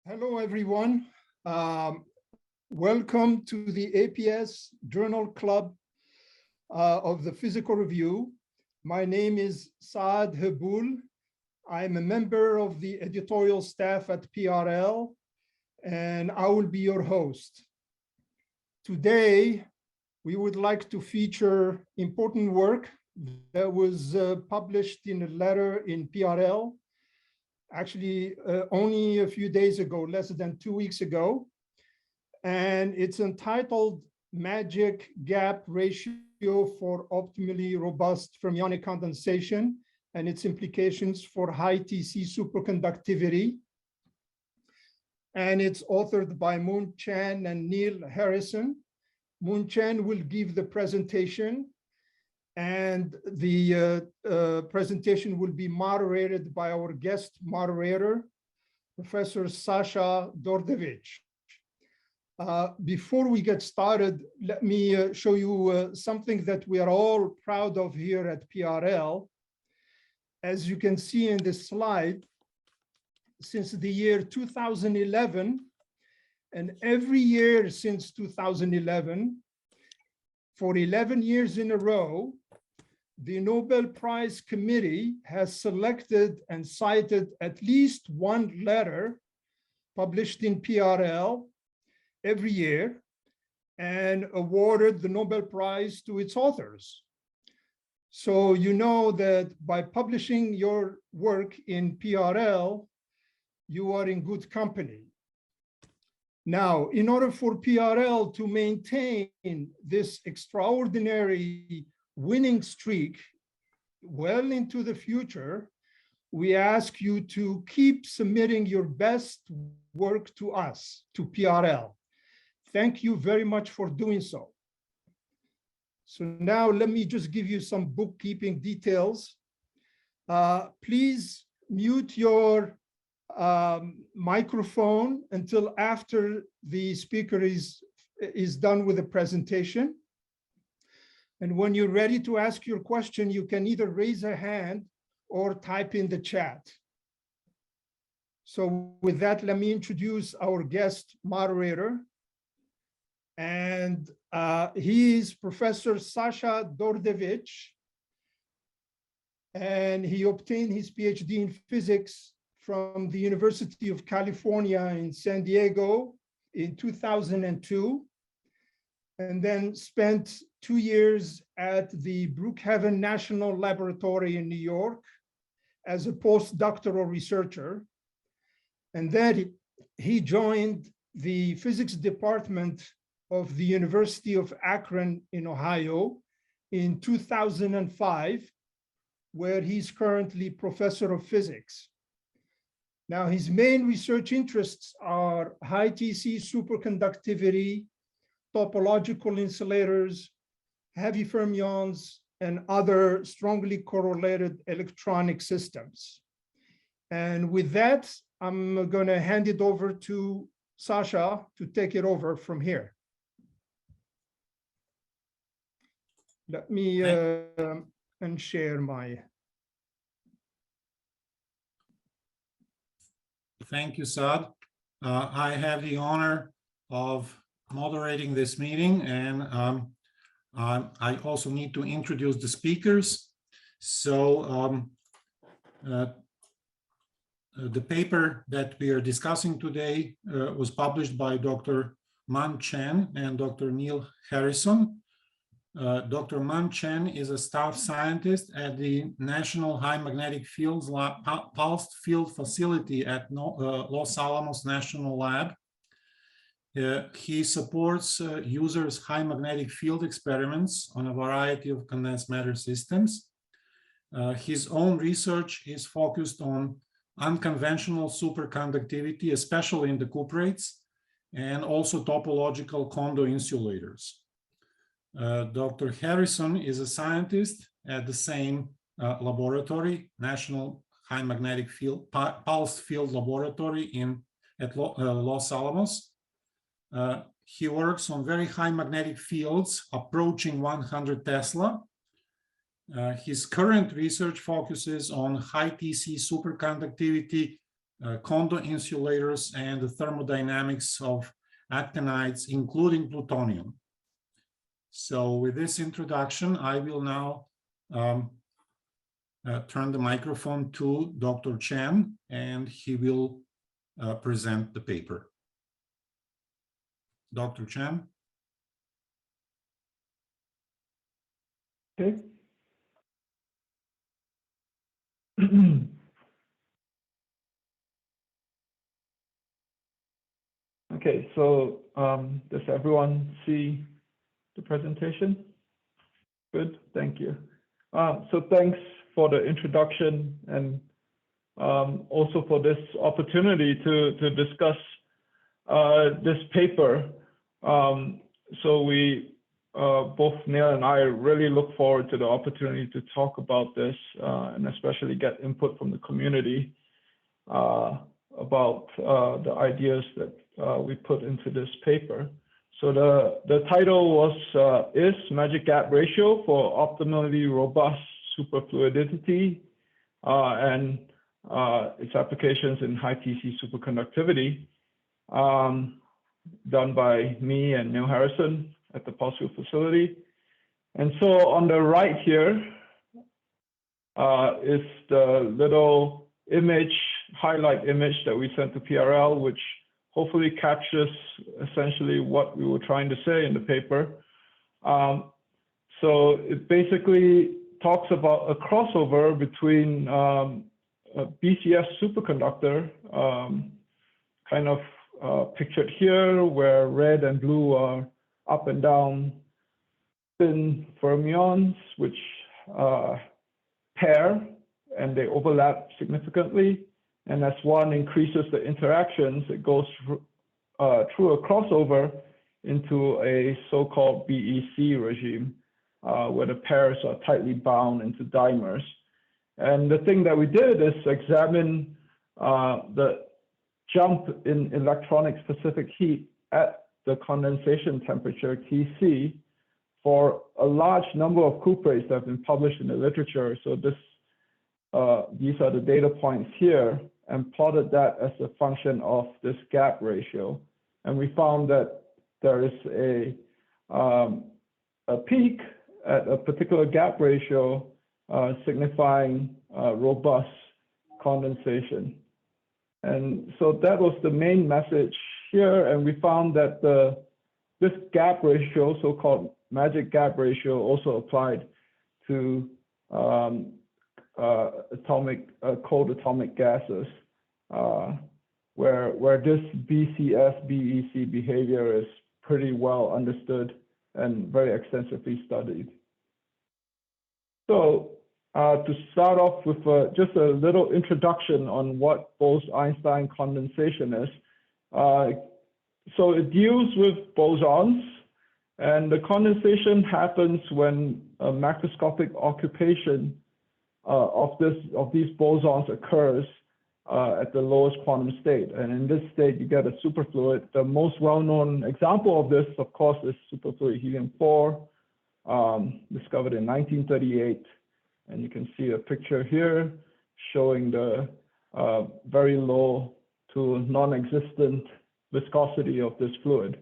Hello, everyone. Welcome to the APS Journal Club of the Physical Review. My name is Saad Haboul. I'm a member of the editorial staff at PRL, and I will be your host. Today, we would like to feature important work that was published in a letter in PRL, actually only a few days ago, less than 2 weeks ago. And it's entitled Magic Gap Ratio for Optimally Robust Fermionic Condensation and its Implications for High TC Superconductivity. And it's authored by Mun Chan and Neil Harrison. Mun Chan will give the presentation, and the presentation will be moderated by our guest moderator, Professor Sasha Dordevich. Before we get started, let me show you something that we are all proud of here at PRL. As you can see in this slide, since the year 2011, and every year since 2011, for 11 years in a row, the Nobel Prize Committee has selected and cited at least one letter published in PRL every year and awarded the Nobel Prize to its authors. So you know that by publishing your work in PRL, you are in good company. Now, in order for PRL to maintain this extraordinary winning streak well into the future, we ask you to keep submitting your best work to us, to PRL. Thank you very much for doing so. So now let me just give you some bookkeeping details. Please mute your microphone until after the speaker is done with the presentation. And when you're ready to ask your question, you can either raise a hand or type in the chat. So with that, let me introduce our guest moderator. And he is Professor Sasha Dordevich. And he obtained his PhD in physics from the University of California in San Diego in 2002, and then spent 2 years at the Brookhaven National Laboratory in New York as a postdoctoral researcher. And then he joined the physics department of the University of Akron in Ohio in 2005, where he's currently professor of physics. Now, his main research interests are high TC superconductivity, topological insulators, heavy fermions, and other strongly correlated electronic systems. And with that, I'm going to hand it over to Sasha to take it over from here. Let me unshare my... Thank you, Saad. I have the honor of moderating this meeting, and I also need to introduce the speakers. So the paper that we are discussing today was published by Dr. Mun Chan and Dr. Neil Harrison. Dr. Mun Chan is a staff scientist at the National High Magnetic Fields Pulsed Field Facility at Los Alamos National Lab. He supports users' high magnetic field experiments on a variety of condensed matter systems. His own research is focused on unconventional superconductivity, especially in the cuprates, and also topological condo insulators. Dr. Harrison is a scientist at the same laboratory, National High Magnetic Field Pulsed Field Laboratory at Los Alamos. He works on very high magnetic fields approaching 100 Tesla. His current research focuses on high TC superconductivity condo insulators, and the thermodynamics of actinides, including plutonium. So with this introduction, I will now turn the microphone to Dr. Chan, and he will present the paper. Dr. Chan. Okay. Okay, so does everyone see the presentation? Good, thank you. So thanks for the introduction and also for this opportunity to discuss this paper. So we, both Neil and I really look forward to the opportunity to talk about this and especially get input from the community about the ideas that we put into this paper. So the title was Is Magic Gap Ratio for Optimally Robust Superfluidity and its applications in high TC superconductivity, done by me and Neil Harrison at the Pottsville facility. And so on the right here is the little image, highlight image that we sent to PRL, which hopefully captures essentially what we were trying to say in the paper. So it basically talks about a crossover between a BCS superconductor, kind of pictured here, where red and blue are up and down spin fermions, which pair and they overlap significantly. And as one increases the interactions, it goes through a crossover into a so-called BEC regime, where the pairs are tightly bound into dimers. And the thing that we did is examine the jump in electronic specific heat at the condensation temperature, Tc, for a large number of cuprates that have been published in the literature. So this, these are the data points here, and plotted that as a function of this gap ratio. And we found that there is a peak at a particular gap ratio signifying robust condensation. And so that was the main message here. And we found that this gap ratio, so-called magic gap ratio, also applied to cold atomic gases, where this BCS-BEC behavior is pretty well understood and very extensively studied. So to start off with just a little introduction on what Bose-Einstein condensation is. So it deals with bosons, and the condensation happens when a macroscopic occupation of these bosons occurs at the lowest quantum state. And in this state, you get a superfluid. The most well-known example of this, of course, is superfluid helium-4, discovered in 1938. And you can see a picture here showing the very low to non-existent viscosity of this fluid.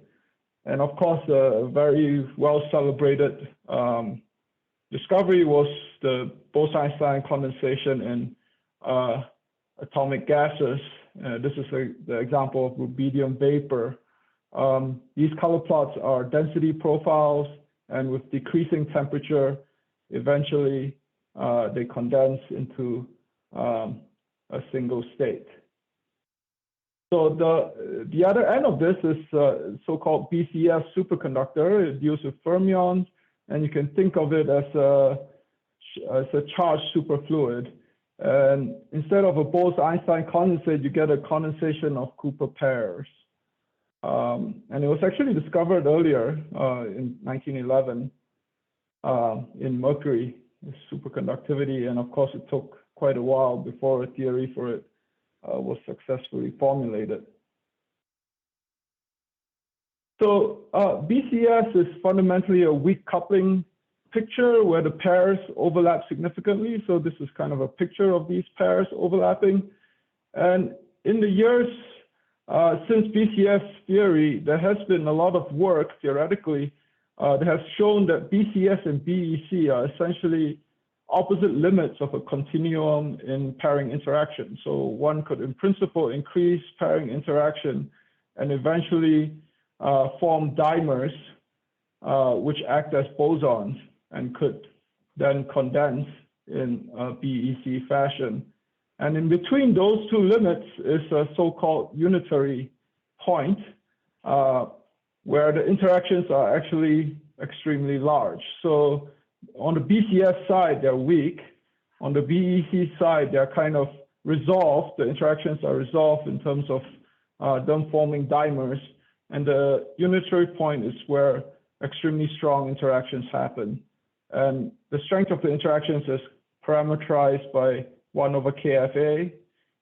And of course, a very well-celebrated discovery was the Bose-Einstein condensation in atomic gases. This is the example of rubidium vapor. These color plots are density profiles, and with decreasing temperature, eventually they condense into a single state. So the other end of this is so-called BCS superconductor. It deals with fermions, and you can think of it as a charged superfluid. And instead of a Bose-Einstein condensate, you get a condensation of Cooper pairs. And it was actually discovered earlier in 1911 in mercury superconductivity. And of course, it took quite a while before a theory for it was successfully formulated. So BCS is fundamentally a weak coupling picture where the pairs overlap significantly. So this is kind of a picture of these pairs overlapping. And in the years since BCS theory, there has been a lot of work theoretically that has shown that BCS and BEC are essentially opposite limits of a continuum in pairing interaction. So one could, in principle, increase pairing interaction and eventually form dimers, which act as bosons and could then condense in a BEC fashion. And in between those two limits is a so-called unitary point, where the interactions are actually extremely large. So on the BCS side, they're weak. On the BEC side, they're kind of resolved. The interactions are resolved in terms of them forming dimers. And the unitary point is where extremely strong interactions happen. And the strength of the interactions is parameterized by 1 over KFA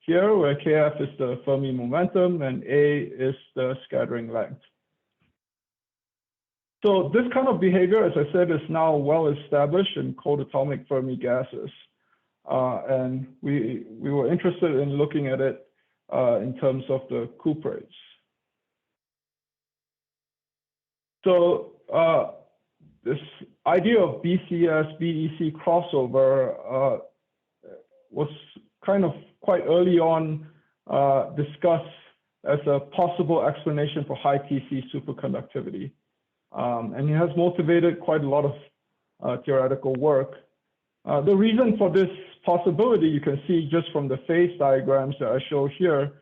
here, where KF is the Fermi momentum and A is the scattering length. So this kind of behavior, as I said, is now well established in cold atomic Fermi gases. And we were interested in looking at it in terms of the cuprates. So this idea of BCS-BEC crossover was kind of quite early on discussed as a possible explanation for high TC superconductivity. And it has motivated quite a lot of theoretical work. The reason for this possibility you can see just from the phase diagrams that I show here.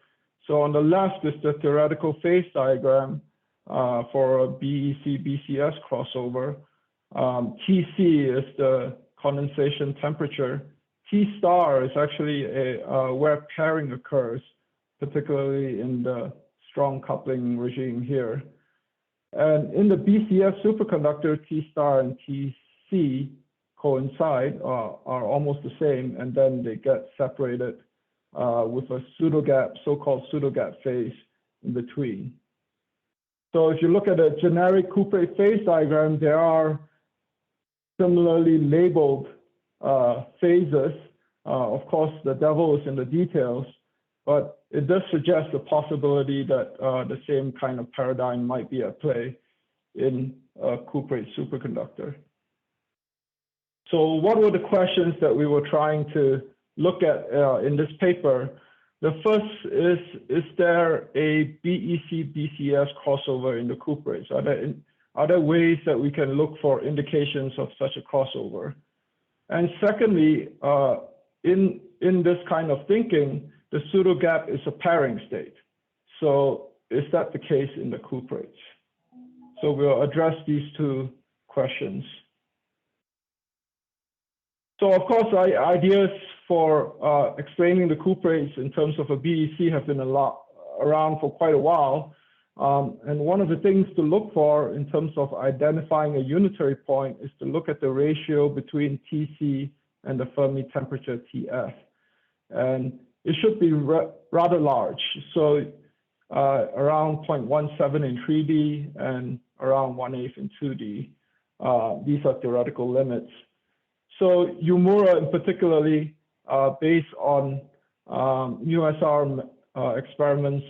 So on the left is the theoretical phase diagram for a BEC-BCS crossover. Tc is the condensation temperature. T star is actually where pairing occurs, particularly in the strong coupling regime here. And in the BCS superconductor, T star and Tc coincide, are almost the same, and then they get separated with a pseudogap, so-called pseudogap phase in between. So if you look at a generic cuprate phase diagram, there are similarly labeled phases. Of course, the devil is in the details, but it does suggest the possibility that the same kind of paradigm might be at play in a cuprate superconductor. So what were the questions that we were trying to look at in this paper? The first is there a BEC-BCS crossover in the cuprates? Are there ways that we can look for indications of such a crossover? And secondly, in this kind of thinking, the pseudogap is a pairing state. So is that the case in the cuprates? So we'll address these two questions. So of course, ideas for explaining the cuprates in terms of a BEC have been around for quite a while. And one of the things to look for in terms of identifying a unitary point is to look at the ratio between Tc and the Fermi temperature Tf. And it should be rather large. So around 0.17 in 3D and around 1/8 in 2D. These are theoretical limits. So Umura, in particularly, based on USR experiments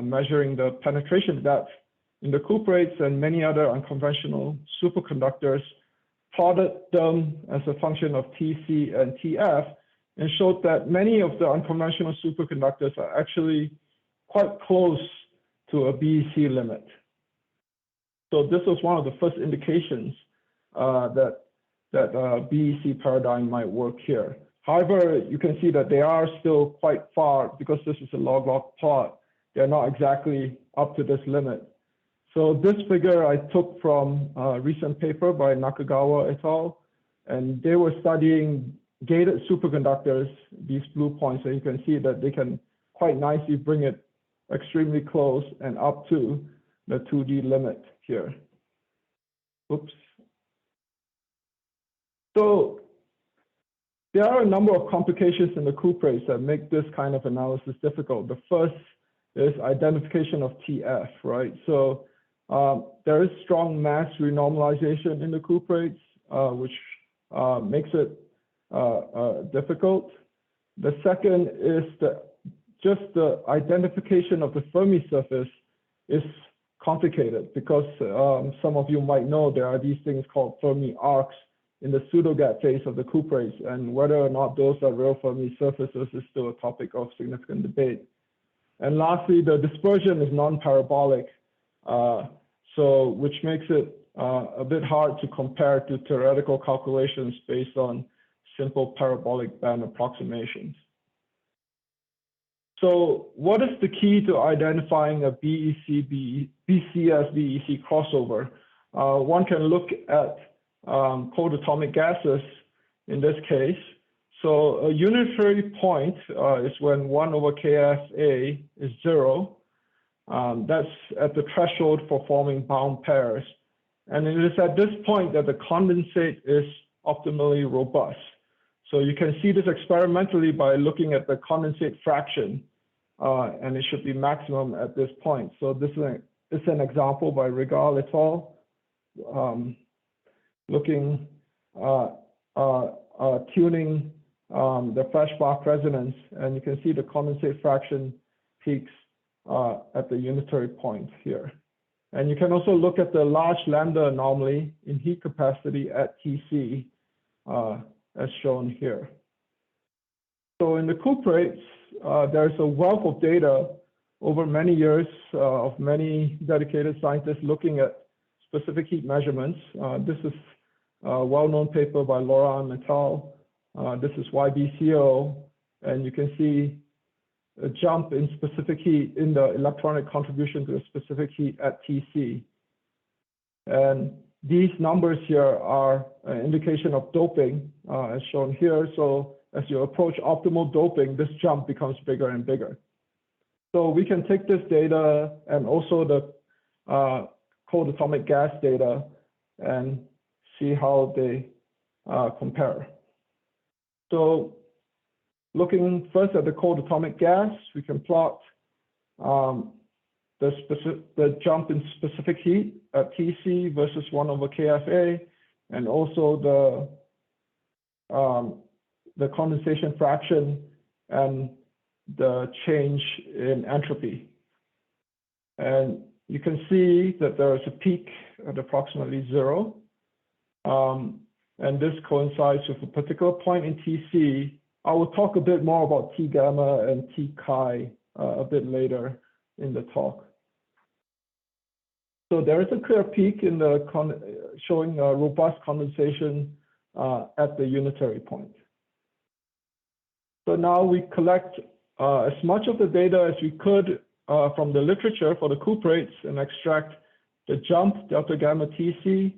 measuring the penetration depth in the cuprates and many other unconventional superconductors, plotted them as a function of Tc and Tf, and showed that many of the unconventional superconductors are actually quite close to a BEC limit. So this was one of the first indications that BEC paradigm might work here. However, you can see that they are still quite far because this is a log-log plot. They're not exactly up to this limit. So this figure I took from a recent paper by Nakagawa et al. And they were studying gated superconductors, these blue points, and you can see that they can quite nicely bring it extremely close and up to the 2D limit here. Oops. So there are a number of complications in the cuprates that make this kind of analysis difficult. The first is identification of TF, right? So there is strong mass renormalization in the cuprates, which makes it difficult. The second is the just the identification of the Fermi surface is complicated because some of you might know there are these things called Fermi arcs in the pseudogap phase of the cuprates, and whether or not those are real Fermi surfaces is still a topic of significant debate. And lastly, the dispersion is non-parabolic, which makes it a bit hard to compare to theoretical calculations based on simple parabolic band approximations. So what is the key to identifying a BCS-BEC crossover? One can look at cold atomic gases in this case. So a unitary point is when 1 over kFA is 0. That's at the threshold for forming bound pairs. And it is at this point that the condensate is optimally robust. So you can see this experimentally by looking at the condensate fraction, and it should be maximum at this point. So this is an example by Regal et al. Tuning the Feshbach resonance, and you can see the condensate fraction peaks at the unitary point here. And you can also look at the large lambda anomaly in heat capacity at Tc, as shown here. So in the cuprates, there's a wealth of data over many years of many dedicated scientists looking at specific heat measurements. This is a well-known paper by Laura et al. This is YBCO, and you can see a jump in specific heat in the electronic contribution to a specific heat at Tc. And these numbers here are an indication of doping, as shown here. So as you approach optimal doping, this jump becomes bigger and bigger. So we can take this data and also the cold atomic gas data and see how they compare. So looking first at the cold atomic gas, we can plot the jump in specific heat at Tc versus 1 over kFA, and also the condensation fraction and the change in entropy. And you can see that there is a peak at approximately 0. And this coincides with a particular point in Tc. I will talk a bit more about T gamma and T chi a bit later in the talk. So there is a clear peak in the showing a robust condensation at the unitary point. So now we collect as much of the data as we could from the literature for the cuprates and extract the jump delta gamma Tc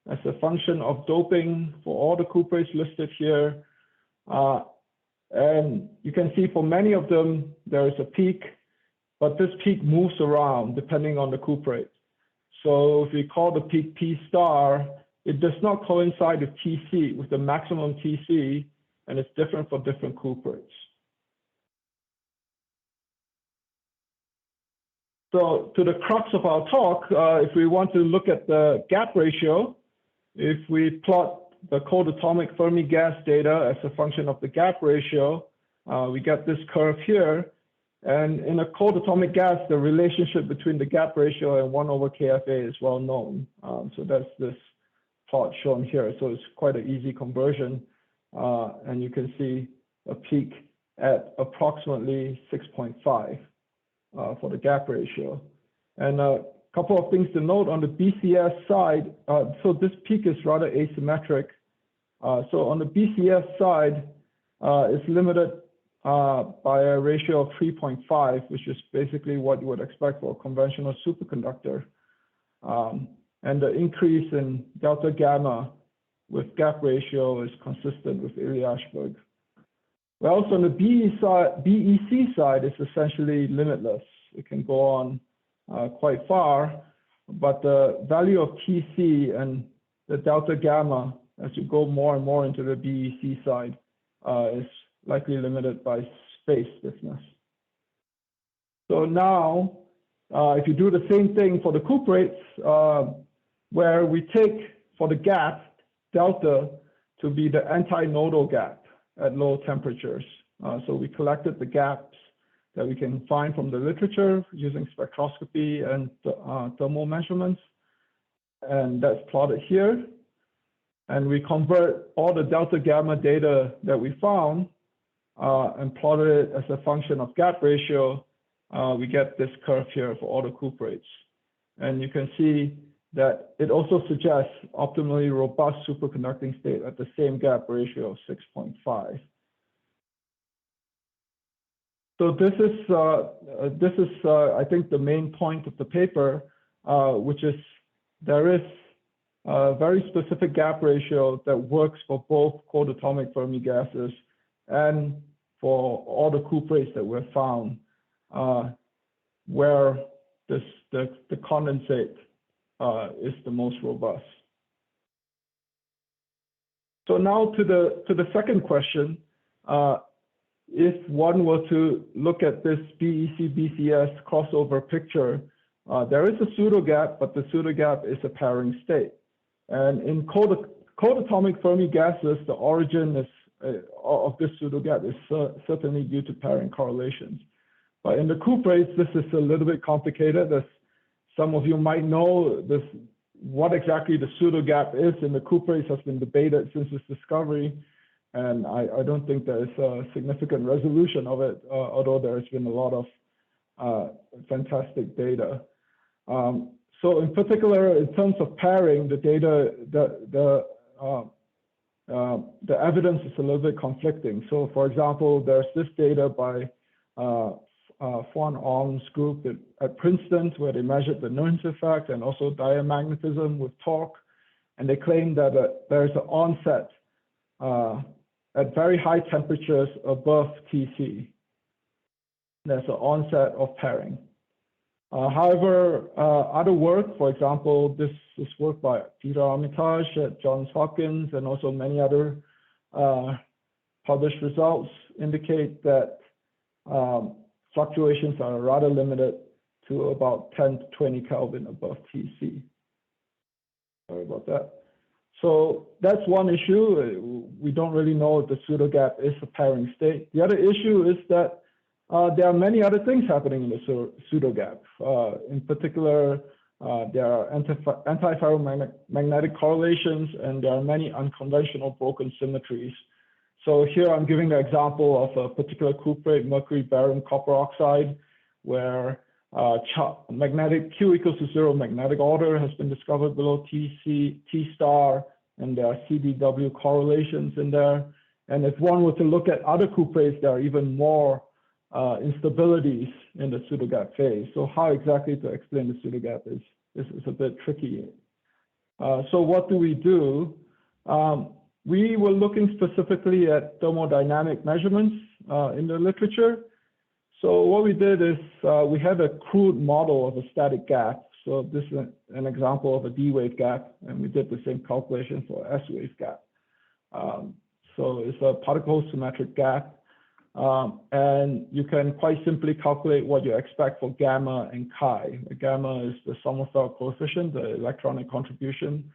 as a function of doping for all the cuprates listed here. And you can see for many of them, there is a peak, but this peak moves around depending on the cuprate. So if we call the peak P star, it does not coincide with Tc, with the maximum Tc, and it's different for different cuprates. So to the crux of our talk, if we want to look at the gap ratio, if we plot the cold atomic Fermi gas data as a function of the gap ratio, we get this curve here. And in a cold atomic gas, the relationship between the gap ratio and 1 over kFA is well known. So that's this plot shown here. So it's quite an easy conversion. And you can see a peak at approximately 6.5 for the gap ratio. And a couple of things to note on the BCS side. So this peak is rather asymmetric. So on the BCS side, it's limited by a ratio of 3.5, which is basically what you would expect for a conventional superconductor. And the increase in delta gamma with gap ratio is consistent with Eliashberg. Well, also on the BEC side, it's essentially limitless. It can go on quite far, but the value of Tc and the delta gamma, as you go more and more into the BEC side, is likely limited by space stiffness. So now, if you do the same thing for the cuprates, where we take for the gap, delta, to be the antinodal gap at low temperatures. So we collected the gaps, that we can find from the literature using spectroscopy and thermal measurements. And that's plotted here. And we convert all the delta gamma data that we found and plotted it as a function of gap ratio. We get this curve here for all the cuprates. And you can see that it also suggests optimally robust superconducting state at the same gap ratio of 6.5. So this is I think the main point of the paper, which is there is a very specific gap ratio that works for both cold atomic Fermi gases and for all the cuprates that were found, where the condensate is the most robust. So now to the second question. If one were to look at this BEC-BCS crossover picture, there is a pseudogap, but the pseudogap is a pairing state. And in cold atomic Fermi gases, the origin is, of this pseudogap is certainly due to pairing correlations. But in the cuprates, this is a little bit complicated. As some of you might know, what exactly the pseudogap is in the cuprates has been debated since its discovery. And I don't think there is a significant resolution of it, although there has been a lot of fantastic data. So in particular, in terms of pairing, the data, the evidence is a little bit conflicting. So for example, there's this data by Van Orm's group at Princeton, where they measured the Nernst effect and also diamagnetism with torque. And they claim that there's an onset at very high temperatures above TC. There's an onset of pairing. However, other work, for example, this is work by Peter Armitage at Johns Hopkins and also many other published results indicate that fluctuations are rather limited to about 10 to 20 Kelvin above TC. Sorry about that. So that's one issue. We don't really know if the pseudogap is a pairing state. The other issue is that there are many other things happening in the pseudogap. In particular, there are antiferromagnetic correlations, and there are many unconventional broken symmetries. So here I'm giving the example of a particular cuprate, mercury barium copper oxide, where magnetic Q equals to 0 magnetic order has been discovered below T star, and there are CDW correlations in there. And if one were to look at other cuprates, there are even more instabilities in the pseudogap phase. So how exactly to explain the pseudogap is a bit tricky. So what do? We were looking specifically at thermodynamic measurements in the literature. So what we did is we had a crude model of a static gap. So this is an example of a D-wave gap, and we did the same calculation for S-wave gap. So it's a particle symmetric gap. And you can quite simply calculate what you expect for gamma and chi. Gamma is the Sommerfeld coefficient, the electronic contribution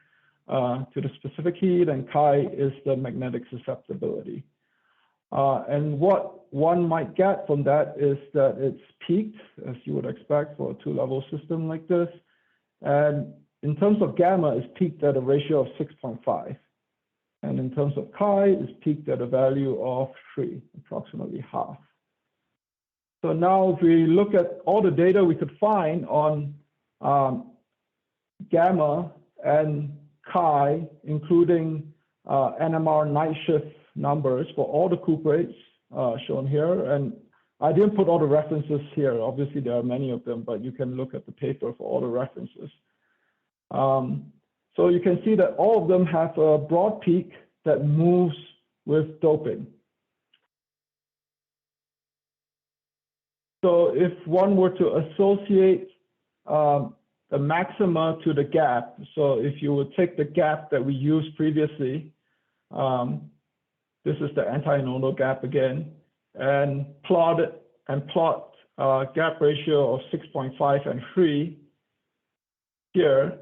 to the specific heat, and chi is the magnetic susceptibility. And what one might get from that is that it's peaked, as you would expect for a two-level system like this. And in terms of gamma, it's peaked at a ratio of 6.5. And in terms of chi, it's peaked at a value of 3, approximately half. So now if we look at all the data we could find on gamma and chi, including NMR night shift numbers for all the cuprates shown here. And I didn't put all the references here. Obviously, there are many of them, but you can look at the paper for all the references. So you can see that all of them have a broad peak that moves with doping. So if one were to associate the maxima to the gap, so if you would take the gap that we used previously, this is the antinodal gap again, and plot gap ratio of 6.5 and 3 here,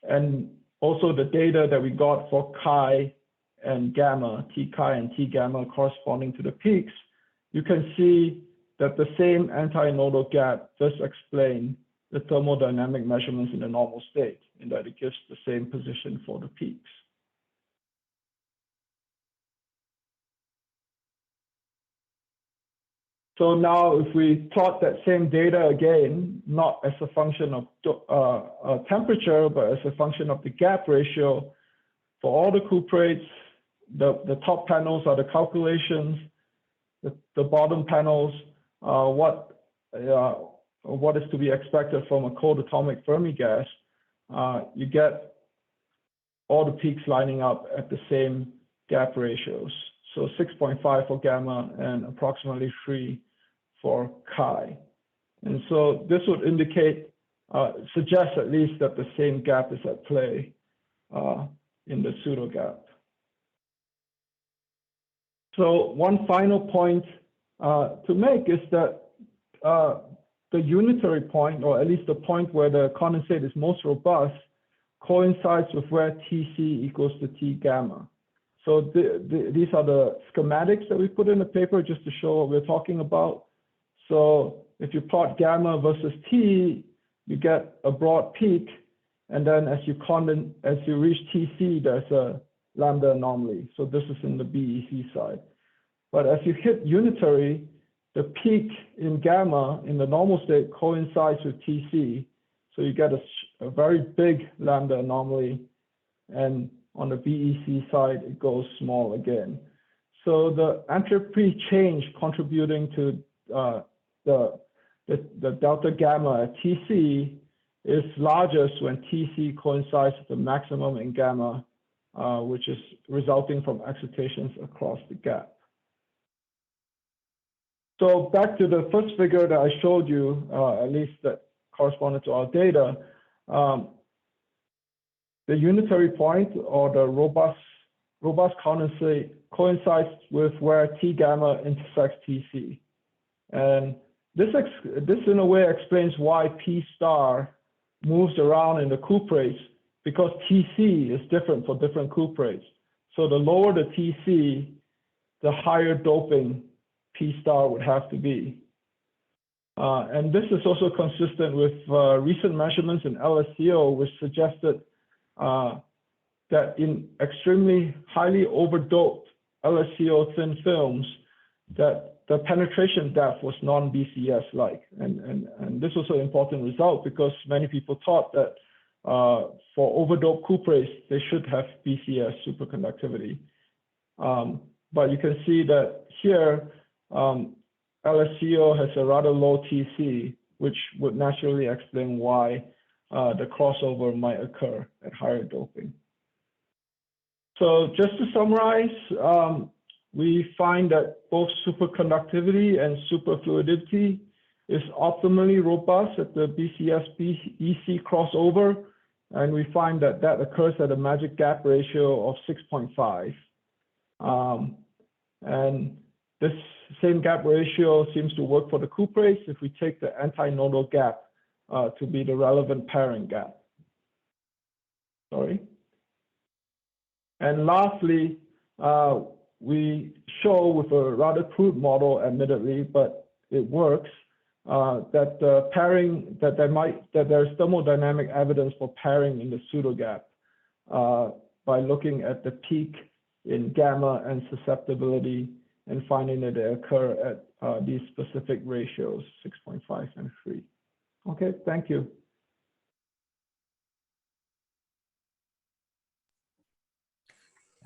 and also the data that we got for chi and gamma, T chi and T gamma corresponding to the peaks, you can see that the same antinodal gap does explain the thermodynamic measurements in the normal state, in that it gives the same position for the peaks. So now if we plot that same data again, not as a function of temperature, but as a function of the gap ratio, for all the cuprates, the top panels are the calculations, the bottom panels, what is to be expected from a cold atomic Fermi gas, you get all the peaks lining up at the same gap ratios. So 6.5 for gamma and approximately 3 for chi. And so this would indicate, suggest at least that the same gap is at play in the pseudogap. So one final point to make is that the unitary point, or at least the point where the condensate is most robust, coincides with where Tc equals to T gamma. So these are the schematics that we put in the paper just to show what we're talking about. So if you plot gamma versus T, you get a broad peak, and then as you reach Tc, there's a lambda anomaly. So this is in the BEC side. But as you hit unitary, the peak in gamma in the normal state coincides with Tc. So you get a very big lambda anomaly, and on the BEC side, it goes small again. So the entropy change contributing to the delta gamma at Tc is largest when Tc coincides with the maximum in gamma, which is resulting from excitations across the gap. So back to the first figure that I showed you, at least that corresponded to our data, the unitary point, or the robust condensate, coincides with where T gamma intersects Tc. And this in a way explains why P star moves around in the cuprates, because Tc is different for different cuprates. So the lower the Tc, the higher doping P star would have to be. And this is also consistent with recent measurements in LSCO, which suggested that in extremely highly overdoped LSCO thin films, that the penetration depth was non-BCS-like. And this was an important result because many people thought that for overdoped cuprates, they should have BCS superconductivity. But you can see that here, LSCO has a rather low Tc, which would naturally explain why the crossover might occur at higher doping. So just to summarize, we find that both superconductivity and superfluidity is optimally robust at the BCS-BEC crossover, and we find that that occurs at a magic gap ratio of 6.5. And this same gap ratio seems to work for the cuprates if we take the antinodal gap to be the relevant pairing gap. Sorry. And lastly, we show with a rather crude model, admittedly, but it works, that the pairing, that there's thermodynamic evidence for pairing in the pseudogap by looking at the peak in gamma and susceptibility and finding that they occur at these specific ratios, 6.5 and 3. Okay, thank you.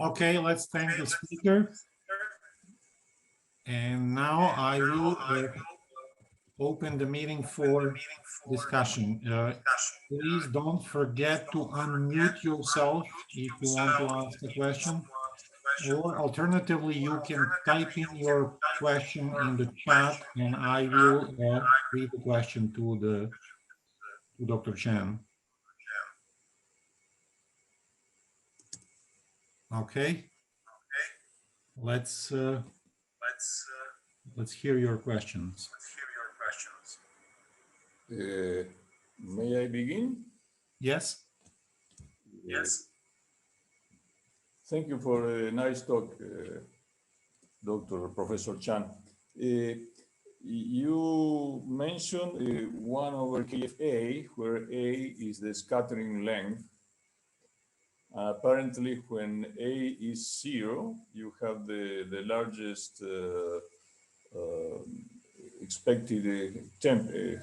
Okay, let's thank the speaker. And now I will open the meeting for discussion. Please don't forget to unmute yourself if you want to ask a question. Or alternatively, you can type in your question in the chat and I will read the question to Dr. Chan. Okay. Let's hear your questions. May I begin? Yes. Yes. Thank you for a nice talk, Professor Chan. You mentioned 1 over kFA, where A is the scattering length. Apparently, when A is 0, you have the largest expected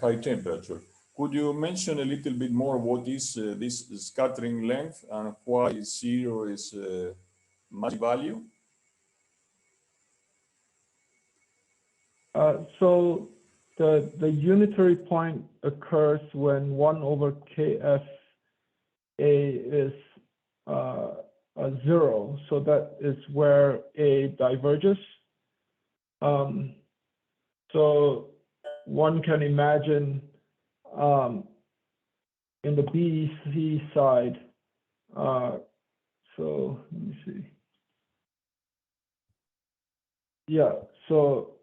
high temperature. Could you mention a little bit more what is this scattering length and why 0 is magic value? So the unitary point occurs when 1 over kF A is 0. So that is where A diverges. So one can imagine in the BEC side, so let me see. Yeah, so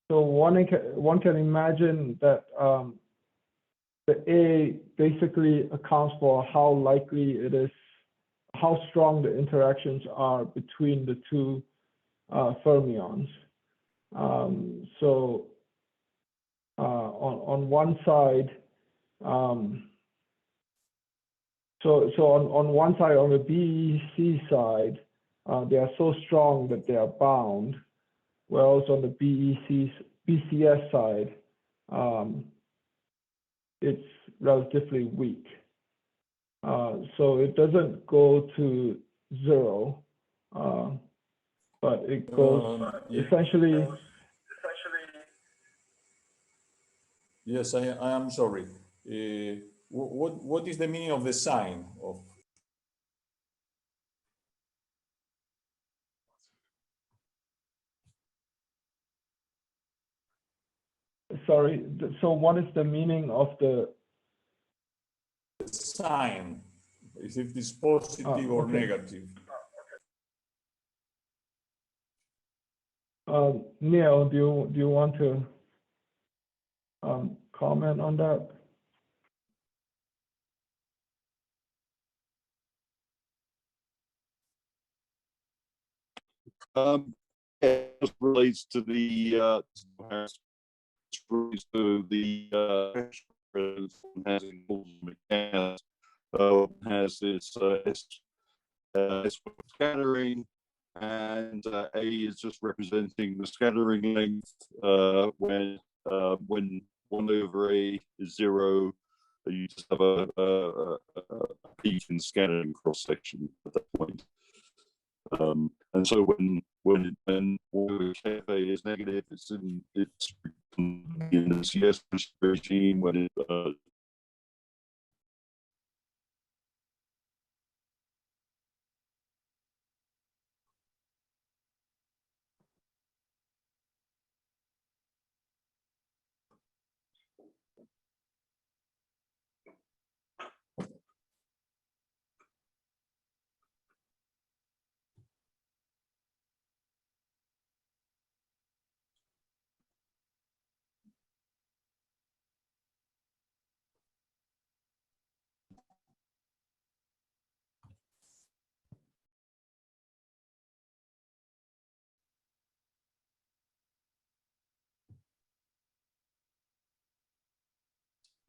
one can imagine that the A basically accounts for how likely it is, how strong the interactions are between the two fermions. So on one side, so on one side, on the BEC side, they are so strong that they are bound, whereas on the BCS side, it's relatively weak. So it doesn't go to 0, but it goes essentially. Yes, I am sorry. What is the meaning of the sign of? Sorry, so what is the meaning of the sign? Is it positive or negative? Neil, do you want to comment on that? It relates to the has its scattering, and A is just representing the scattering length when 1 over A is 0. You just have a peak in scattering cross section at that point. And so when 1 over kFA is negative, it's in the CS regime when it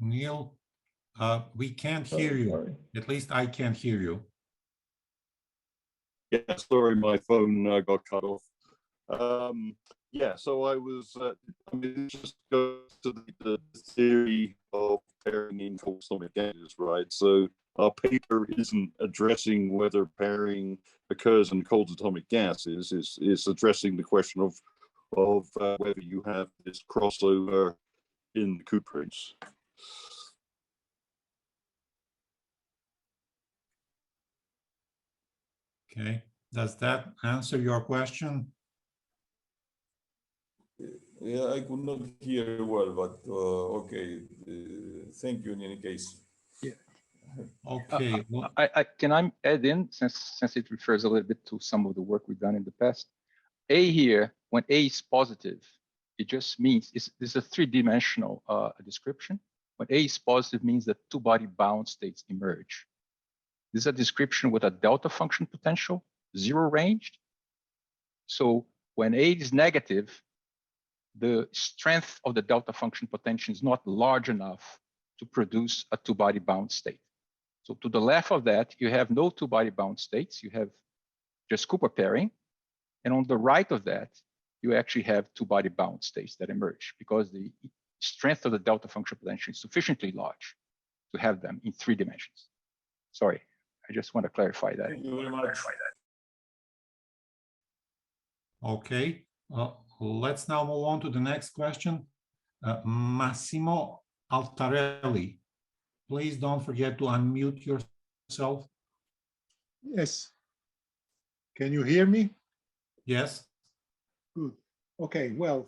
Neil, we can't hear you. Sorry. At least I can't hear you. Yeah, sorry, my phone got cut off. Yeah, so I was, I mean, it just goes to the theory of pairing in cold atomic gases, right? So our paper isn't addressing whether pairing occurs in cold atomic gases. It's addressing the question of whether you have this crossover in the cuprates. Okay, does that answer your question? Yeah, I could not hear well, but okay. Thank you in any case. Yeah. Okay. Well, Can I add in, since it refers a little bit to some of the work we've done in the past? A here, when A is positive, it just means it's a three-dimensional description. When A is positive means that two-body bound states emerge. This is a description with a delta function potential, 0 ranged. So when A is negative, the strength of the delta function potential is not large enough to produce a two-body bound state. So to the left of that, you have no two-body bound states. You have just Cooper pairing. And on the right of that, you actually have two-body bound states that emerge because the strength of the delta function potential is sufficiently large to have them in 3 dimensions. Sorry, I just want to clarify that. Thank you very much. Okay, let's now move on to the next question. Massimo Altarelli, please don't forget to unmute yourself. Yes. Can you hear me? Yes. Good. Okay, well,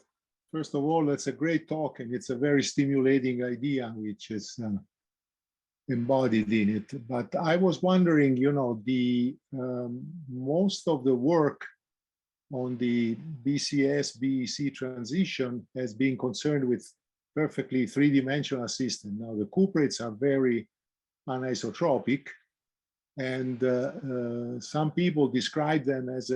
first of all, it's a great talk and it's a very stimulating idea which is embodied in it. But I was wondering, you know, the most of the work on the BCS-BEC transition has been concerned with perfectly three-dimensional system. Now, the cuprates are very anisotropic, and some people describe them as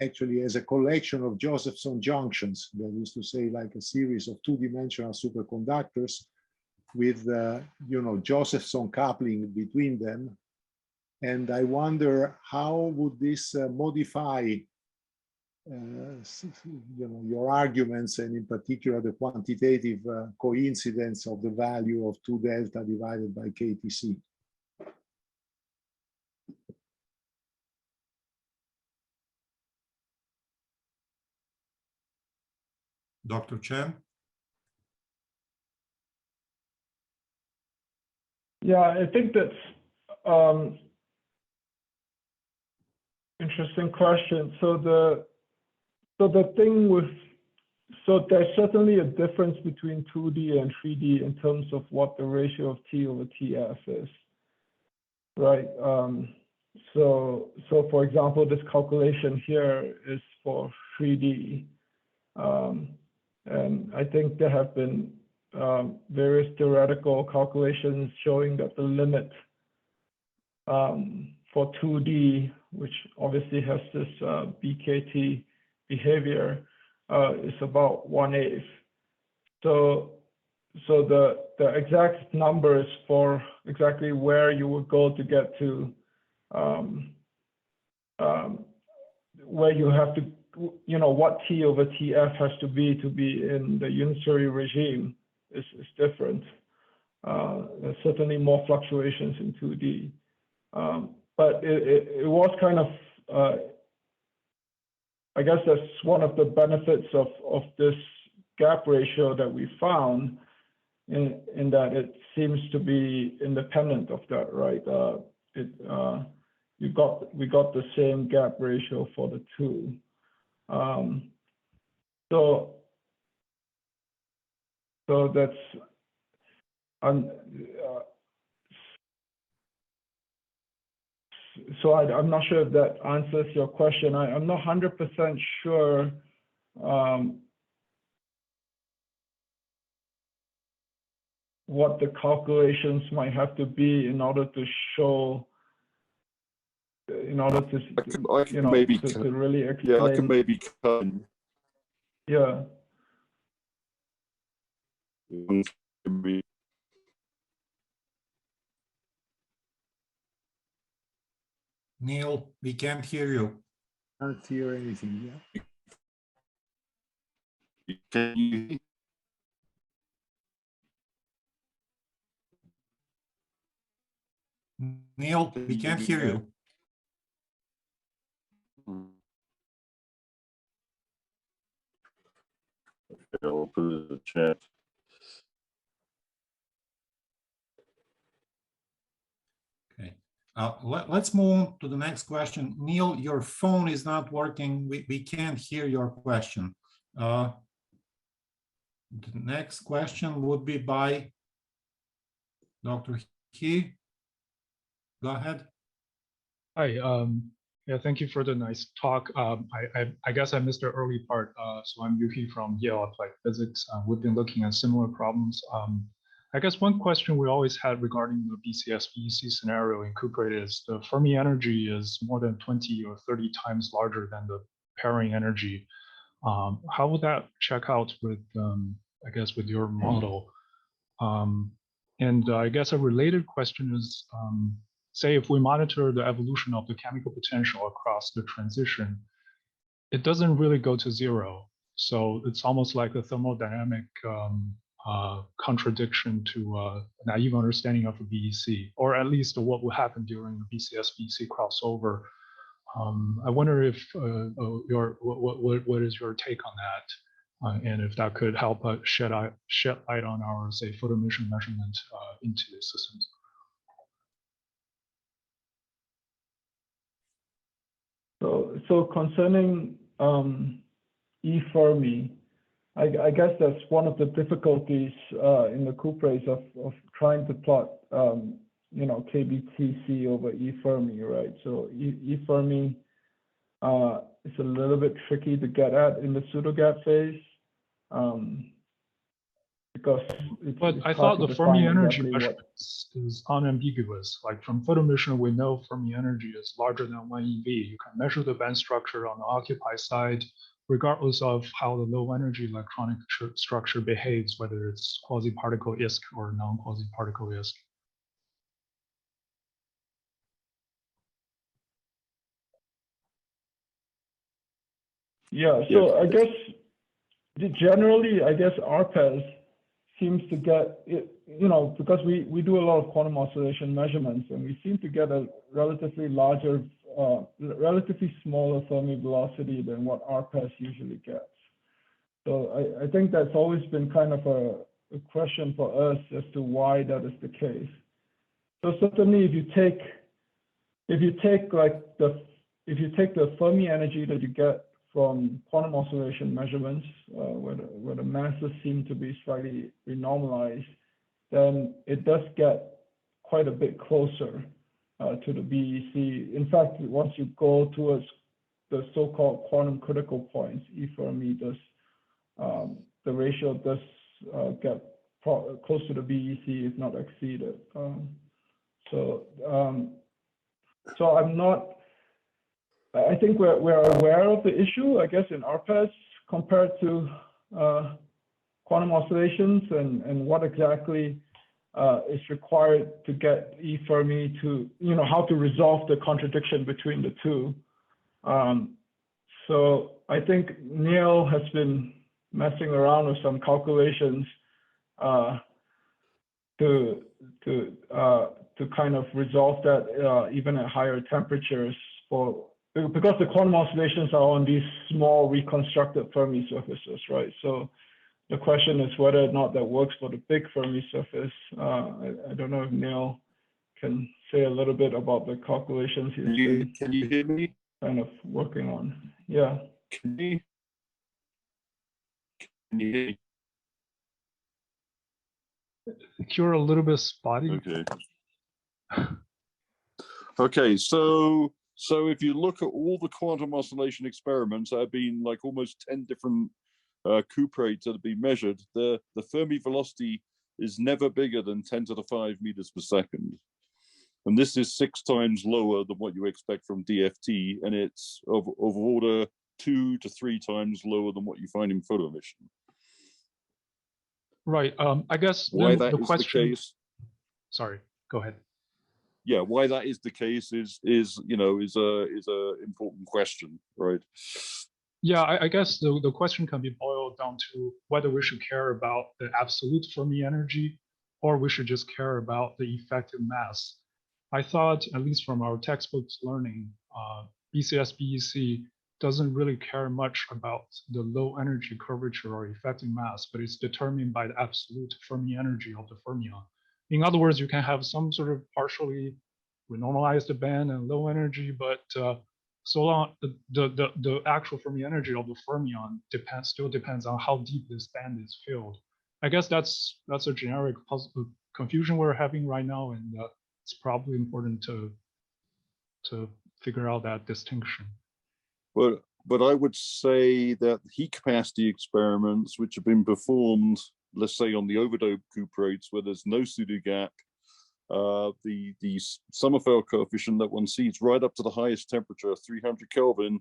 actually as a collection of Josephson junctions. That is to say, like a series of two-dimensional superconductors with, you know, Josephson coupling between them. And I wonder how would this modify you know, your arguments, and in particular the quantitative coincidence of the value of 2 delta divided by kTc. Dr. Chan? Yeah, I think that's interesting question. So the thing with, so there's certainly a difference between 2D and 3D in terms of what the ratio of T over TF is, right? So for example, this calculation here is for 3D. And I think there have been various theoretical calculations showing that the limit for 2D, which obviously has this BKT behavior, is about 1/8. So the exact numbers for exactly where you would go to get to where you have to, you know, what T over TF has to be in the unitary regime is different. There's certainly more fluctuations in 2D. But it was kind of, I guess that's one of the benefits of this gap ratio that we found, in that it seems to be independent of that, right? We got the same gap ratio for the two. So that's so I'm not sure if that answers your question. I'm not 100% sure what the calculations might have to be in order to show, in order to, I can you know, maybe to really explain. Yeah, I can maybe come. Yeah. Neil, we can't hear you. Can't hear anything. Yeah. Can you? Neil, we can't hear you. I'll put it in the chat. Okay. Let's move on to the next question. Neil, your phone is not working. We can't hear your question. The next question would be by Dr. He. Go ahead. Hi. Yeah, thank you for the nice talk. I guess I missed the early part. So I'm Yuki from Yale Applied Physics. We've been looking at similar problems. I guess one question we always had regarding the BCS-BEC scenario in cuprate is the Fermi energy is more than 20 or 30 times larger than the pairing energy. How would that check out with, I guess, with your model? And I guess a related question is, say if we monitor the evolution of the chemical potential across the transition, it doesn't really go to zero. So it's almost like a thermodynamic contradiction to a naive understanding of the BEC, or at least what will happen during the BCS-BEC crossover. I wonder if what is your take on that, and if that could help shed light on our, say, photoemission measurement into the systems. So concerning E Fermi, I guess that's one of the difficulties in the cuprates of trying to plot, you know, kBT𝒸 over E Fermi, right? So E Fermi is a little bit tricky to get at in the pseudogap phase, because but I thought the Fermi energy measurement is unambiguous. Like from photoemission, we know Fermi energy is larger than 1 eV. You can measure the band structure on the occupied side, regardless of how the low energy electronic structure behaves, whether it's quasi-particle ISK or non-quasi-particle ISK. Yeah, so I guess generally, I guess RPES seems to get it, you know, because we do a lot of quantum oscillation measurements, and we seem to get a relatively larger, relatively smaller Fermi velocity than what RPES usually gets. So I think that's always been kind of a question for us as to why that is the case. So certainly, if you take the Fermi energy that you get from quantum oscillation measurements, where the masses seem to be slightly renormalized, then it does get quite a bit closer to the BEC. In fact, once you go towards the so-called quantum critical points, E Fermi does, the ratio does get close to the BEC, if not exceeded. So I'm not. I think we're aware of the issue, I guess, in RPES compared to quantum oscillations, and what exactly is required to get E Fermi to, you know, how to resolve the contradiction between the two. So I think Neil has been messing around with some calculations to kind of resolve that even at higher temperatures because the quantum oscillations are on these small reconstructed Fermi surfaces, right? So the question is whether or not that works for the big Fermi surface. I don't know if Neil can say a little bit about the calculations he's been Can you hear me? kind of working on. Yeah. Can you hear me? You're a little bit spotty. Okay. Okay, so if you look at all the quantum oscillation experiments, there have been like almost 10 different cuprates that have been measured. The Fermi velocity is never bigger than 10 to the 5 meters per second. And this is 6 times lower than what you expect from DFT, and it's of order 2 to 3 times lower than what you find in photoemission. Right. I guess why that the is question. the case. Sorry. Go ahead. Yeah, why that is the case is a important question, right? Yeah, I guess the question can be boiled down to whether we should care about the absolute Fermi energy, or we should just care about the effective mass. I thought, at least from our textbooks learning, BCS-BEC doesn't really care much about the low energy curvature or effective mass, but it's determined by the absolute Fermi energy of the fermion. In other words, you can have some sort of partially renormalized band and low energy, but so long the actual Fermi energy of the fermion still depends on how deep this band is filled. I guess that's a generic confusion we're having right now, and it's probably important to figure out that distinction. But I would say that heat capacity experiments, which have been performed, let's say on the overdope cuprates where there's no pseudogap, the Sommerfeld coefficient that one sees right up to the highest temperature, 300 Kelvin,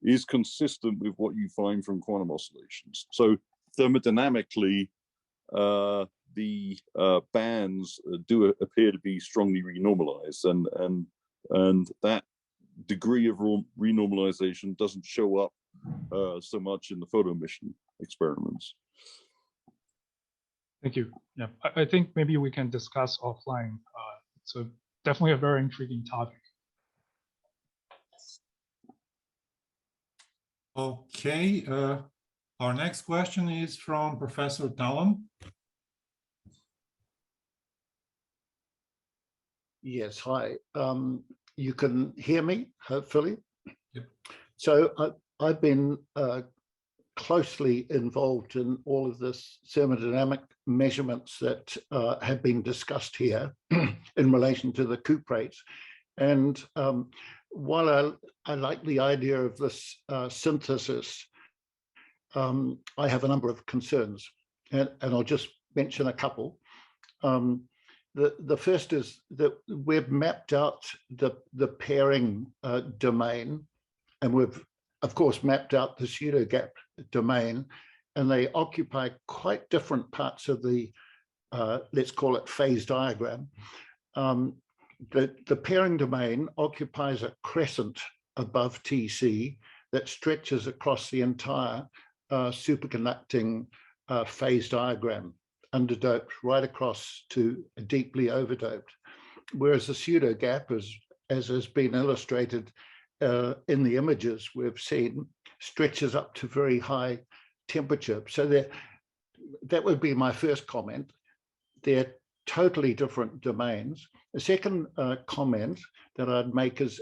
is consistent with what you find from quantum oscillations. So thermodynamically, the bands do appear to be strongly renormalized, and that degree of renormalization doesn't show up so much in the photo emission experiments. Thank you. Yeah, I think maybe we can discuss offline. So definitely a very intriguing topic. Okay, our next question is from Professor Talon. Yes, hi. You can hear me, hopefully. Yep. So I've been closely involved in all of this thermodynamic measurements that have been discussed here in relation to the cuprates. And while I like the idea of this synthesis, I have a number of concerns, and I'll just mention a couple. The first is that we've mapped out the pairing domain, and we've, of course, mapped out the pseudogap domain, and they occupy quite different parts of the, let's call it phase diagram. The pairing domain occupies a crescent above TC that stretches across the entire superconducting phase diagram, underdoped right across to deeply overdoped. Whereas the pseudogap, as has been illustrated in the images we've seen, stretches up to very high temperature. So that would be my first comment. They're totally different domains. The second comment that I'd make is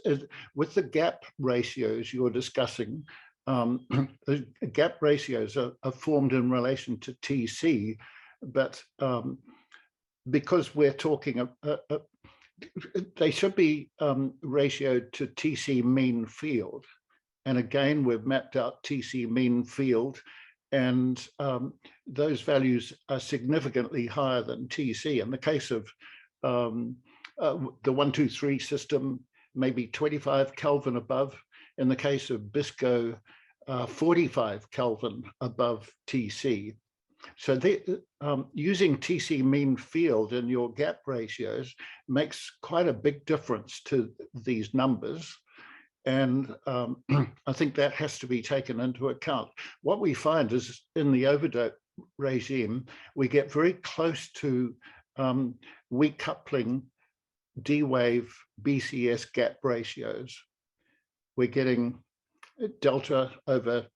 with the gap ratios you're discussing, the gap ratios are formed in relation to TC, but because we're talking, they should be ratioed to TC mean field. And again, we've mapped out TC mean field, and those values are significantly higher than TC. In the case of the 123 system, maybe 25 Kelvin above. In the case of BCS-BEC, 45 Kelvin above TC. So using TC mean field in your gap ratios makes quite a big difference to these numbers. And I think that has to be taken into account. What we find is in the overdope regime, we get very close to weak coupling D-wave BCS gap ratios. We're getting delta over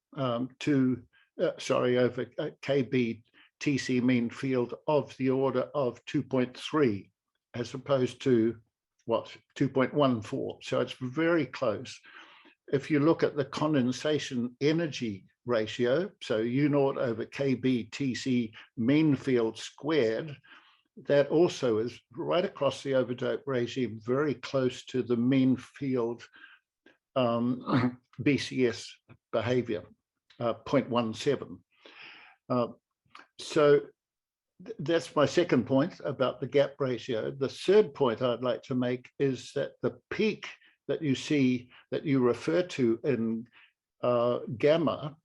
over kBT𝒸 mean field of the order of 2.3 as opposed to what, 2.14. So it's very close. If you look at the condensation energy ratio, so U0 over kBT𝒸 mean field squared, that also is right across the overdope regime, very close to the mean field BCS behavior, 0.17. So that's my second point about the gap ratio. The third point I'd like to make is that the peak that you see, that you refer to in gamma,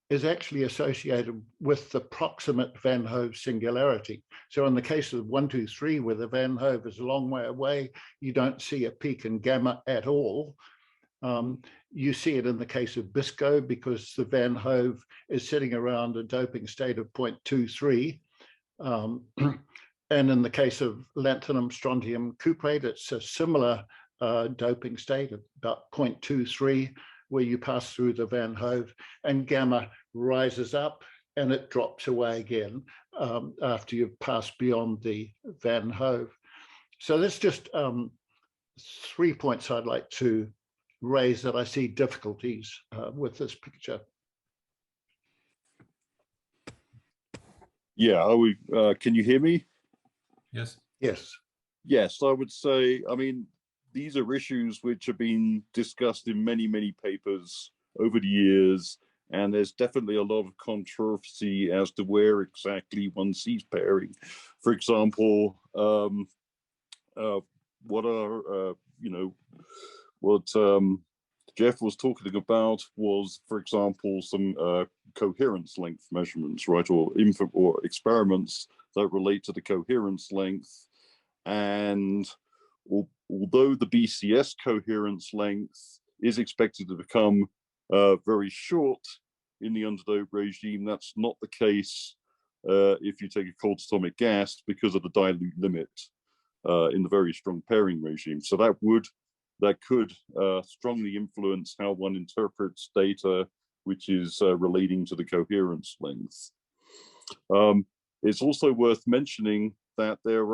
is actually associated with the proximate Van Hove singularity. So in the case of 123, where the Van Hove is a long way away, you don't see a peak in gamma at all. You see it in the case of BCS-BEC because the Van Hove is sitting around a doping state of 0.23. And in the case of lanthanum strontium cuprate, it's a similar doping state of about 0.23, where you pass through the Van Hove, and gamma rises up and it drops away again after you've passed beyond the Van Hove. So that's just 3 points I'd like to raise that I see difficulties with this picture. Yeah, can you hear me? Yes. Yes. Yes, I would say, I mean, these are issues which have been discussed in many, many papers over the years, and there's definitely a lot of controversy as to where exactly one sees pairing. For example, what are, Jeff was talking about was, for example, some coherence length measurements, right, or experiments that relate to the coherence length. And although the BCS coherence length is expected to become very short in the underdose regime, that's not the case if you take a cold atomic gas because of the dilute limit in the very strong pairing regime. So that could strongly influence how one interprets data which is relating to the coherence length. It's also worth mentioning that there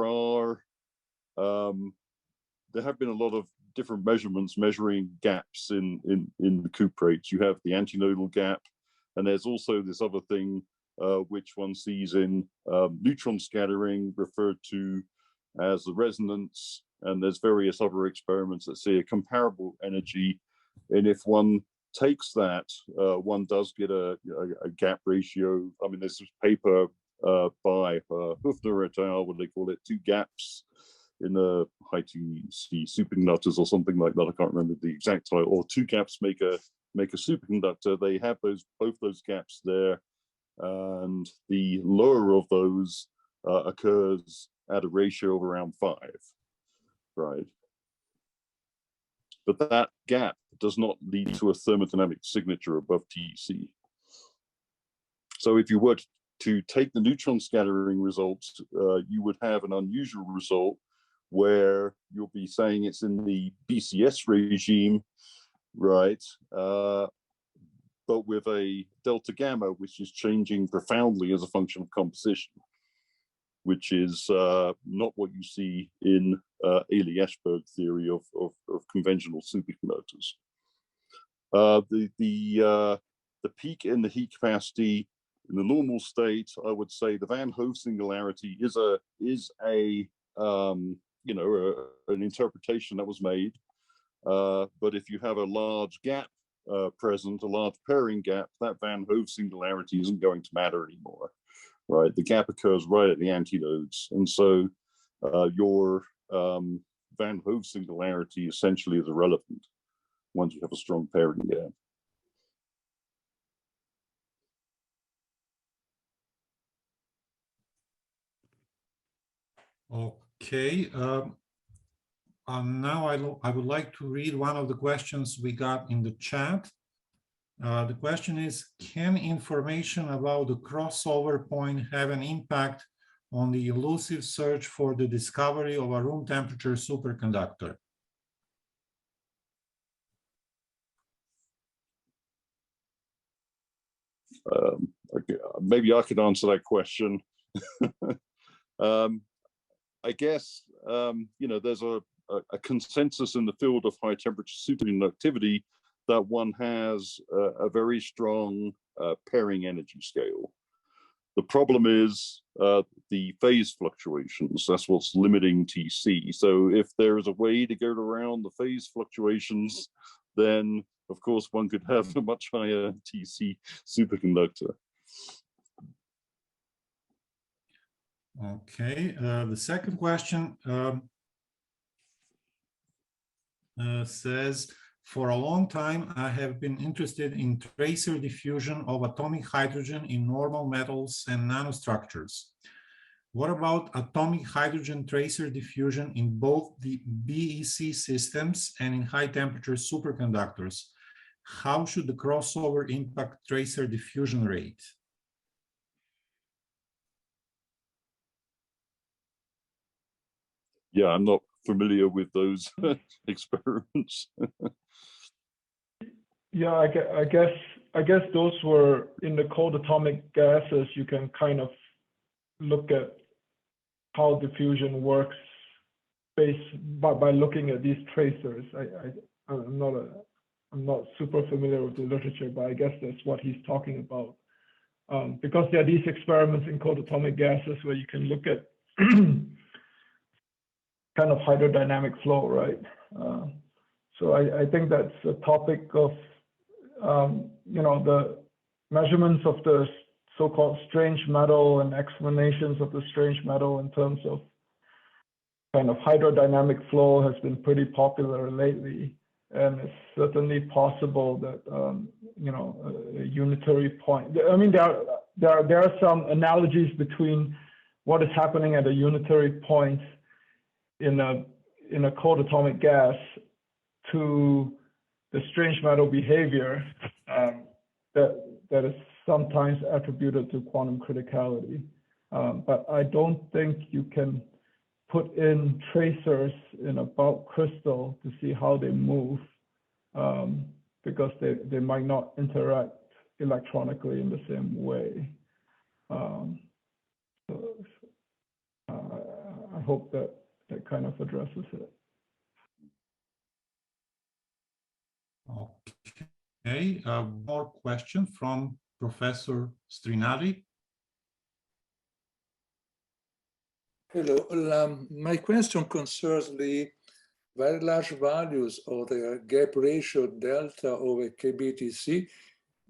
have been a lot of different measurements measuring gaps in the cuprates. You have the antinodal gap, and there's also this other thing which one sees in neutron scattering, referred to as the resonance, and there's various other experiments that see a comparable energy. And if one takes that, one does get a gap ratio. I mean, there's this paper by Hufner et al., what they call it, 2 gaps in the high TC superconductors or something like that. I can't remember the exact title. Or 2 gaps make a superconductor. They have both those gaps there, and the lower of those occurs at a ratio of around 5, right? But that gap does not lead to a thermodynamic signature above TC. So if you were to take the neutron scattering results, you would have an unusual result where you'll be saying it's in the BCS regime, right? But with a delta gamma, which is changing profoundly as a function of composition, which is not what you see in Ailey-Ashberg theory of conventional superconductors. The peak in the heat capacity in the normal state, I would say the Van Hove singularity is an interpretation that was made. But if you have a large gap present, a large pairing gap, that Van Hove singularity isn't going to matter anymore, right? The gap occurs right at the antinodes, and so your Van Hove singularity essentially is irrelevant once you have a strong pairing gap. Okay. Now I would like to read one of the questions we got in the chat. The question is, can information about the crossover point have an impact on the elusive search for the discovery of a room temperature superconductor? Maybe I could answer that question. I guess, there's a consensus in the field of high temperature superconductivity that one has a very strong pairing energy scale. The problem is the phase fluctuations. That's what's limiting TC. So if there is a way to get around the phase fluctuations, then of course one could have a much higher TC superconductor. Okay, the second question says, for a long time, I have been interested in tracer diffusion of atomic hydrogen in normal metals and nanostructures. What about atomic hydrogen tracer diffusion in both the BEC systems and in high temperature superconductors? How should the crossover impact tracer diffusion rate? Yeah, I'm not familiar with those experiments. Yeah, I guess those were in the cold atomic gases. You can kind of look at how diffusion works by looking at these tracers. I'm not super familiar with the literature, but I guess that's what he's talking about. Because there are these experiments in cold atomic gases where you can look at kind of hydrodynamic flow, right? So I think that's a topic of, the measurements of the so-called strange metal and explanations of the strange metal in terms of kind of hydrodynamic flow has been pretty popular lately. and it's certainly possible that you know, a unitary point. I mean, there are some analogies between what is happening at a unitary point in a cold atomic gas to the strange metal behavior that is sometimes attributed to quantum criticality. But I don't think you can put in tracers in a bulk crystal to see how they move, because they might not interact electronically in the same way. So, I hope that kind of addresses it. Okay, more question from Professor Strinari. Hello, my question concerns the very large values of the gap ratio delta over kBT𝒸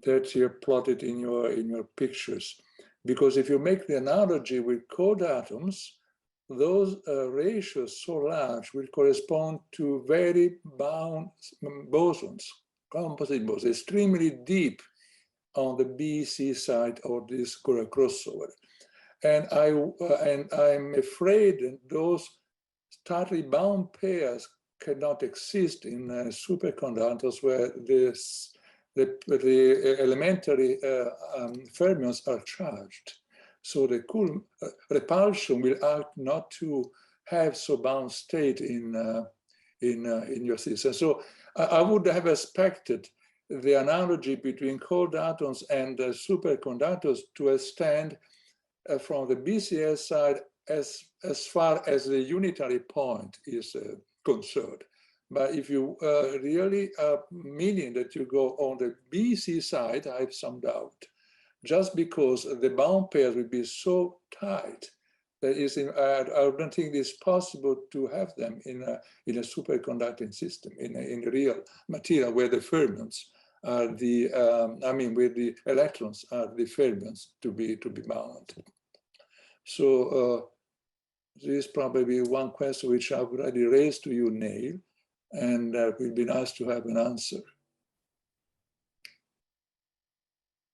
that you plotted in your pictures. Because if you make the analogy with cold atoms, those ratios so large will correspond to very bound bosons, composite bosons, extremely deep on the BEC side of this crossover. And I'm afraid that those tightly bound pairs cannot exist in superconductors where the elementary fermions are charged. So the Coulomb repulsion will act not to have so bound state in your system. So I would have expected the analogy between cold atoms and superconductors to extend from the BCS side as far as the unitary point is concerned. But if you really meaning that you go on the BC side, I have some doubt. Just because the bound pairs will be so tight that I don't think it's possible to have them in a superconducting system, in a real material where the fermions are the, where the electrons are the fermions to be bound. So this is probably one question which I've already raised to you, Neil, and it will be nice to have an answer.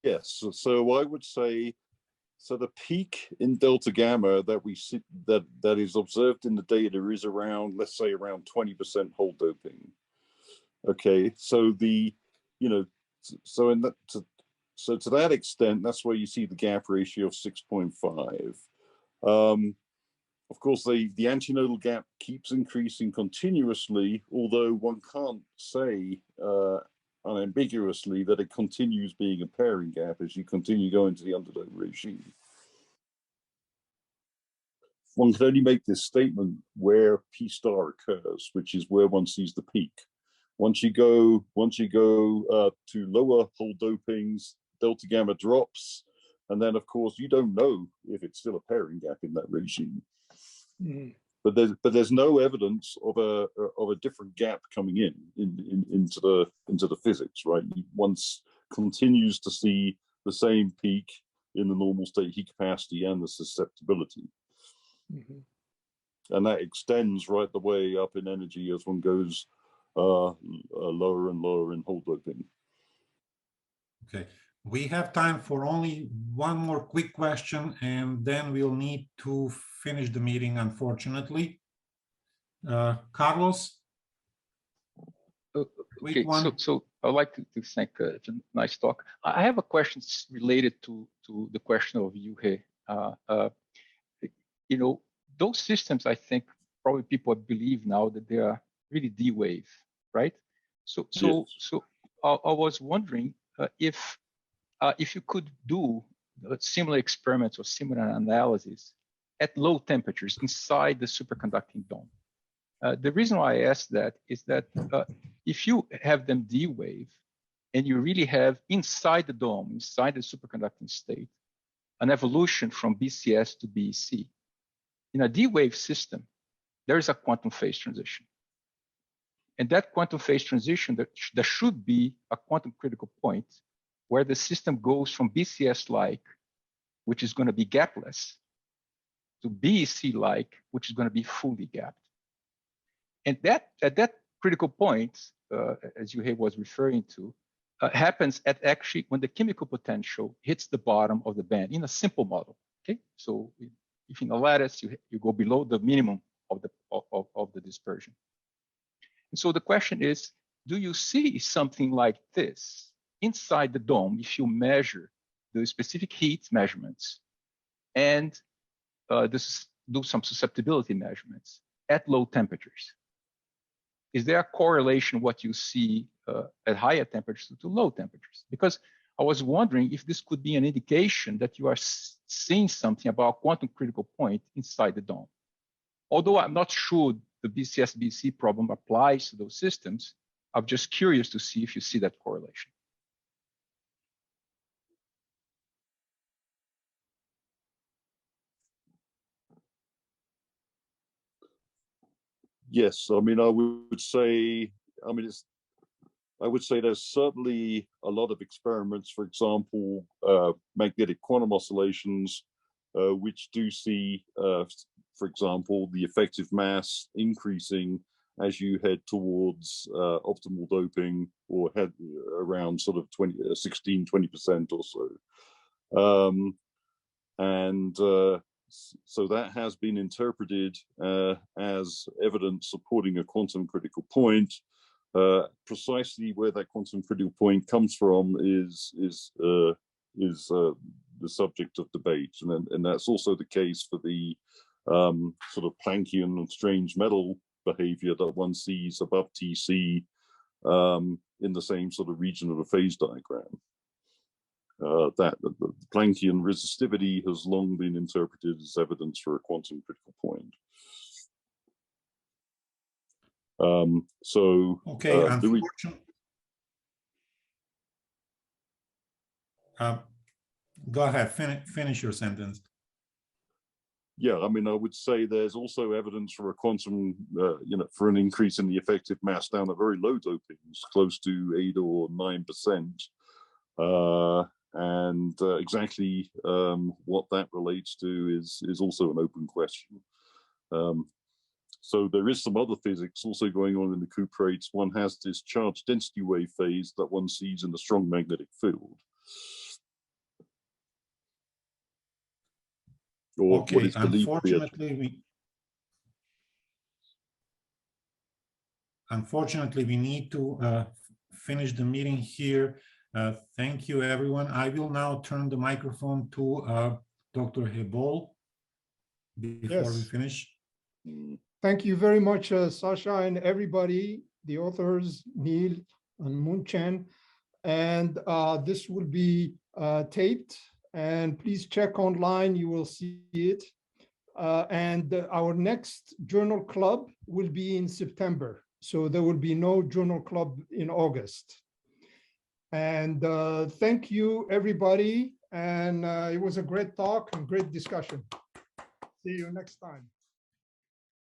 Yes, so I would say, so the peak in delta gamma that we see that is observed in the data is around, let's say, around 20% hole doping. Okay, so so in that, so to that extent, that's where you see the gap ratio of 6.5. Of course, the antinodal gap keeps increasing continuously, although one can't say unambiguously that it continues being a pairing gap as you continue going to the underdome regime. One can only make this statement where P star occurs, which is where one sees the peak. Once you go to lower hole dopings, delta gamma drops, and then of course you don't know if it's still a pairing gap in that regime. Mm. But there's no evidence of a different gap coming into the physics, right? One continues to see the same peak in the normal state heat capacity and the susceptibility. Mm-hmm. And that extends right the way up in energy as one goes lower and lower in hole doping. Okay, we have time for only one more quick question, and then we'll need to finish the meeting, unfortunately. Carlos? Okay, so I'd like to thank a nice talk. I have a question related to the question of Yuhe. Those systems, I think probably people believe now that they are really D-wave, right? So I was wondering if you could do similar experiments or similar analysis at low temperatures inside the superconducting dome. The reason why I ask that is that if you have them D-wave and you really have inside the dome, inside the superconducting state, an evolution from BCS to BEC, in a D-wave system, there is a quantum phase transition. And that quantum phase transition, there should be a quantum critical point where the system goes from BCS-like, which is going to be gapless, to BEC-like, which is going to be fully gapped. And at that critical point, as Yuhei was referring to, happens at actually when the chemical potential hits the bottom of the band in a simple model. Okay, so if in a lattice you go below the minimum of the dispersion. And so the question is, do you see something like this inside the dome if you measure the specific heat measurements and do some susceptibility measurements at low temperatures? Is there a correlation what you see at higher temperatures to low temperatures? Because I was wondering if this could be an indication that you are seeing something about quantum critical point inside the dome. Although I'm not sure the BCS-BEC problem applies to those systems, I'm just curious to see if you see that correlation. Yes, I mean, I would say there's certainly a lot of experiments, for example, magnetic quantum oscillations, which do see, for example, the effective mass increasing as you head towards optimal doping, or head around sort of 16-20% or so. So that has been interpreted as evidence supporting a quantum critical point. Precisely where that quantum critical point comes from is the subject of debate, and that's also the case for the sort of Planckian and strange metal behavior that one sees above TC in the same sort of region of the phase diagram. That the Planckian resistivity has long been interpreted as evidence for a quantum critical point. Okay, go ahead, finish your sentence. Yeah, I mean, I would say there's also evidence for a quantum, for an increase in the effective mass down at very low dopings, close to 8 or 9%. And exactly what that relates to is also an open question. So there is some other physics also going on in the cuprates. One has this charge density wave phase that one sees in the strong magnetic field. Or okay, what is believed unfortunately, we need to finish the meeting here. Thank you, everyone. I will now turn the microphone to Dr. Hebol before we finish. Thank you very much, Sasha, and everybody, the authors, Neil and Mun Keat. And this will be taped, and please check online, you will see it. And our next journal club will be in September. So there will be no journal club in August. And thank you, everybody. And it was a great talk and great discussion. See you next time.